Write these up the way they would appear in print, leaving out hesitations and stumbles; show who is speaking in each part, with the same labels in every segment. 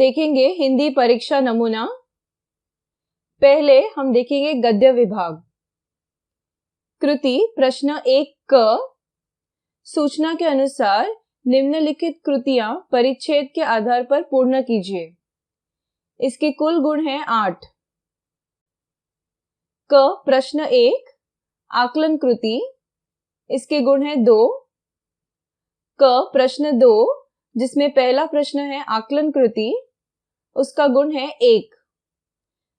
Speaker 1: देखेंगे हिंदी परीक्षा नमूना। पहले हम देखेंगे गद्य विभाग। कृति प्रश्न 1 क। सूचना के अनुसार निम्नलिखित कृतियां परिच्छेद के आधार पर पूर्ण कीजिए। इसके कुल गुण हैं 8। क प्रश्न 1 आकलन कृति, इसके गुण हैं 2। क प्रश्न 2 जिसमें पहला प्रश्न है आकलन कृति, उसका गुण है 1।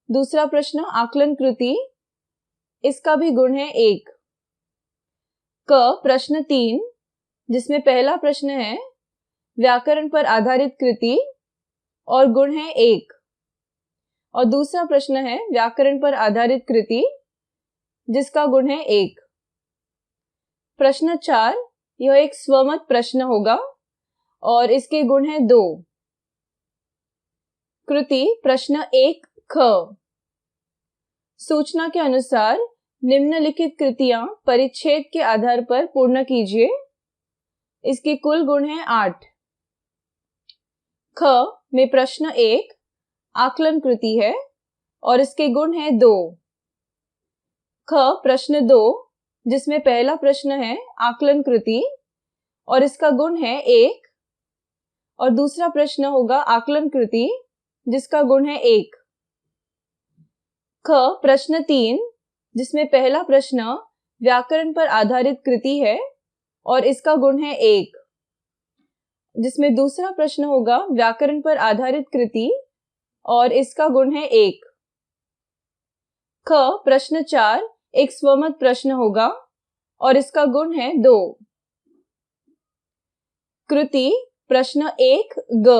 Speaker 1: दूसरा प्रश्न आकलन कृति, इसका भी गुण है 1। क प्रश्न 3 जिसमें पहला प्रश्न है व्याकरण पर आधारित कृति और गुण है 1, और दूसरा प्रश्न है व्याकरण पर आधारित कृति जिसका गुण है 1। प्रश्न 4 यह एक स्वमत प्रश्न होगा और इसके गुण है 2। कृति प्रश्न 1 ख। सूचना के अनुसार निम्नलिखित कृतियां परिच्छेद के आधार पर पूर्ण कीजिए। इसके कुल गुण हैं 8। ख में प्रश्न 1 आकलन कृति है और इसके गुण हैं 2। ख प्रश्न 2 जिसमें पहला प्रश्न है आकलन कृति और इसका गुण है 1, और दूसरा प्रश्न होगा आकलन कृति जिसका गुण है 1। ख प्रश्न 3 जिसमें पहला प्रश्न व्याकरण पर आधारित कृति है और इसका गुण है 1, जिसमें दूसरा प्रश्न होगा व्याकरण पर आधारित कृति और इसका गुण है 1। ख प्रश्न 4 एक स्वमत प्रश्न होगा और इसका गुण है 2। कृति प्रश्न 1 ग।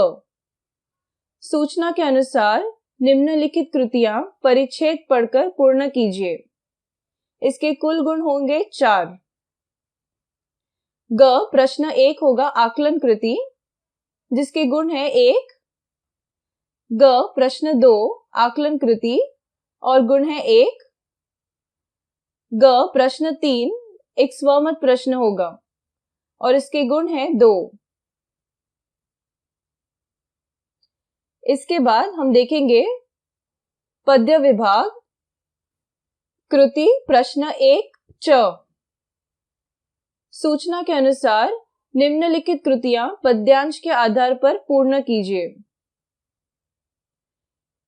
Speaker 1: सूचना के अनुसार निम्नलिखित कृतियां परिच्छेद पढ़कर पूर्ण कीजिए। इसके कुल गुण होंगे 4। ग प्रश्न 1 होगा आकलन कृति जिसके गुण है 1। ग प्रश्न 2 आकलन कृति और गुण है 1। ग प्रश्न 3 एक स्वमत प्रश्न होगा और इसके गुण है 2। इसके बाद हम देखेंगे पद्य विभाग। कृति प्रश्न 1 च। सूचना के अनुसार निम्नलिखित कृतियां पद्यांश के आधार पर पूर्ण कीजिए।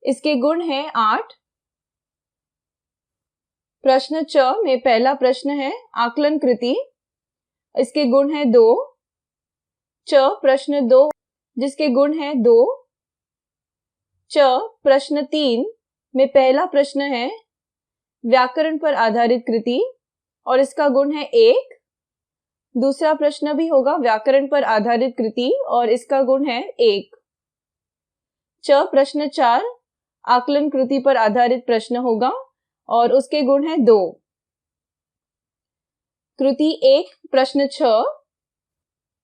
Speaker 1: इसके गुण हैं 8। प्रश्न च में पहला प्रश्न है आकलन कृति, इसके गुण है 2। च प्रश्न 2 जिसके गुण है 2। च प्रश्न 3 में पहला प्रश्न है व्याकरण पर आधारित कृति और इसका गुण है 1। दूसरा प्रश्न भी होगा व्याकरण पर आधारित कृति और इसका गुण है 1। च प्रश्न 4 आकलन कृति पर आधारित प्रश्न होगा और उसके गुण है 2। कृति 1 प्रश्न 6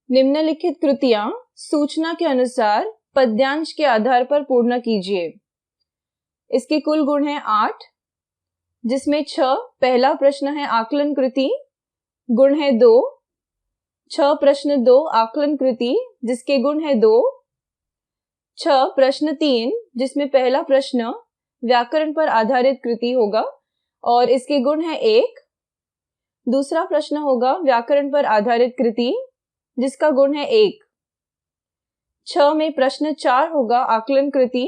Speaker 1: निम्नलिखित कृतियां सूचना के अनुसार पद्यांश के आधार पर पूर्ण कीजिए। इसके कुल गुण है 8, जिसमें 6 पहला प्रश्न है आकलन कृति, गुण है 2। 6 प्रश्न 2 आकलन कृति जिसके गुण है 2। 6 प्रश्न 3 जिसमें पहला प्रश्न व्याकरण पर आधारित कृति होगा और इसके गुण है 1। दूसरा प्रश्न होगा व्याकरण पर आधारित कृति जिसका गुण है 1। 6 में प्रश्न 4 होगा आकलन कृति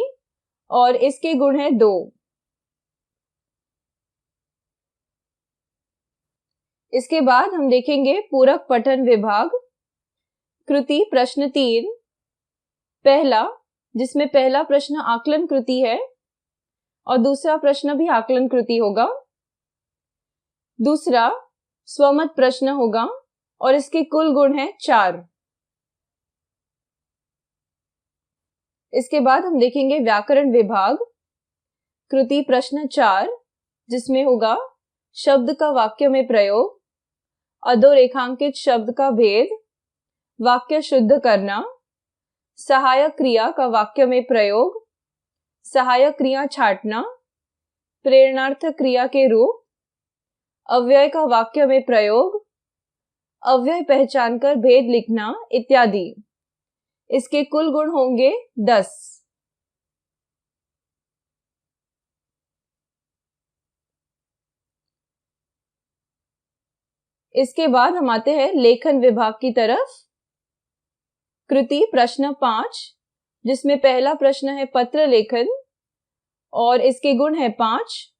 Speaker 1: और इसके गुण है 2। इसके बाद हम देखेंगे पूरक पठन विभाग। कृति प्रश्न 3 पहला जिसमें पहला प्रश्न आकलन कृति है और दूसरा प्रश्न भी आकलन कृति होगा। दूसरा स्वमत प्रश्न होगा और इसके कुल गुण है 4। इसके बाद हम देखेंगे व्याकरण विभाग। कृति प्रश्न 4 जिसमें होगा शब्द का वाक्य में प्रयोग, अधोरेखांकित शब्द का भेद, वाक्य शुद्ध करना, सहायक क्रिया का वाक्य में प्रयोग, सहायक क्रिया छांटना, प्रेरणार्थ क्रिया के रूप, अव्यय का वाक्य में प्रयोग, अव्यय पहचानकर भेद लिखना इत्यादि। इसके कुल गुण होंगे 10। इसके बाद हम आते हैं लेखन विभाग की तरफ। कृति प्रश्न 5, जिसमें पहला प्रश्न है पत्र लेखन और इसके गुण है 5।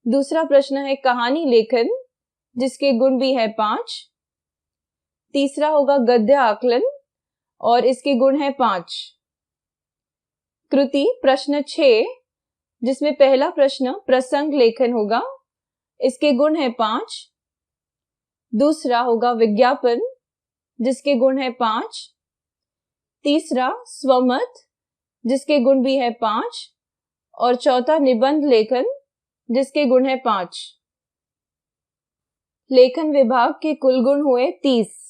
Speaker 1: दूसरा प्रश्न है कहानी लेखन, जिसके गुण भी है 5। तीसरा होगा गद्य आकलन और इसके गुण है 5। कृति प्रश्न 6, जिसमें पहला प्रश्न प्रसंग लेखन होगा, इसके गुण है 5। दूसरा होगा विज्ञापन, जिसके गुण है 5। तीसरा स्वमत, जिसके गुण भी है 5 और चौथा निबंध लेखन, जिसके गुण है 5। लेखन विभाग के कुल गुण हुए 30।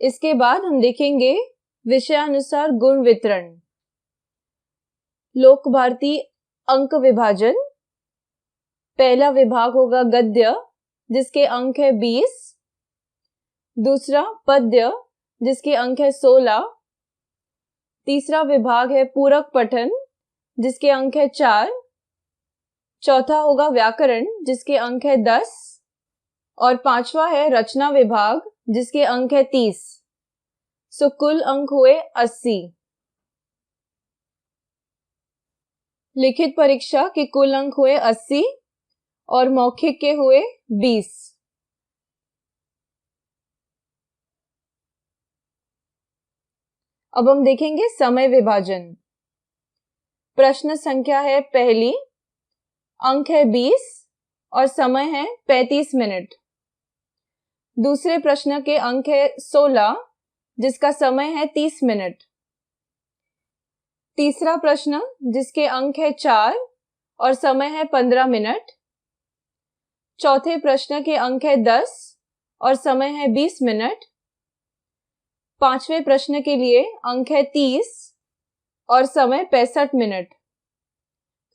Speaker 1: इसके बाद हम देखेंगे विषयानुसार गुण वितरण। लोक भारती अंक विभाजन। पहला विभाग होगा गद्य, जिसके अंक है 20। दूसरा पद्य, जिसके अंक है 16। तीसरा विभाग है पूरक पठन, जिसके अंक है 4। चौथा होगा व्याकरण, जिसके अंक है 10 और पांचवा है रचना विभाग, जिसके अंक है 30। सो कुल अंक हुए 80। लिखित परीक्षा के कुल अंक हुए 80 और मौखिक के हुए 20। अब हम देखेंगे समय विभाजन। प्रश्न संख्या है पहली, अंक है 20 और समय है 35 मिनट। दूसरे प्रश्न के अंक है 16, जिसका समय है 30 मिनट। तीसरा प्रश्न, जिसके अंक है 4 और समय है 15 मिनट। चौथे प्रश्न के अंक है 10 और समय है 20 मिनट। पांचवें प्रश्न के लिए अंक है 30 और समय 65 मिनट।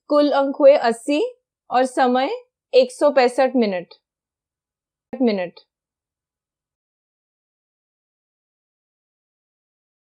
Speaker 1: कुल अंक हुए 80 और समय 165 मिनट।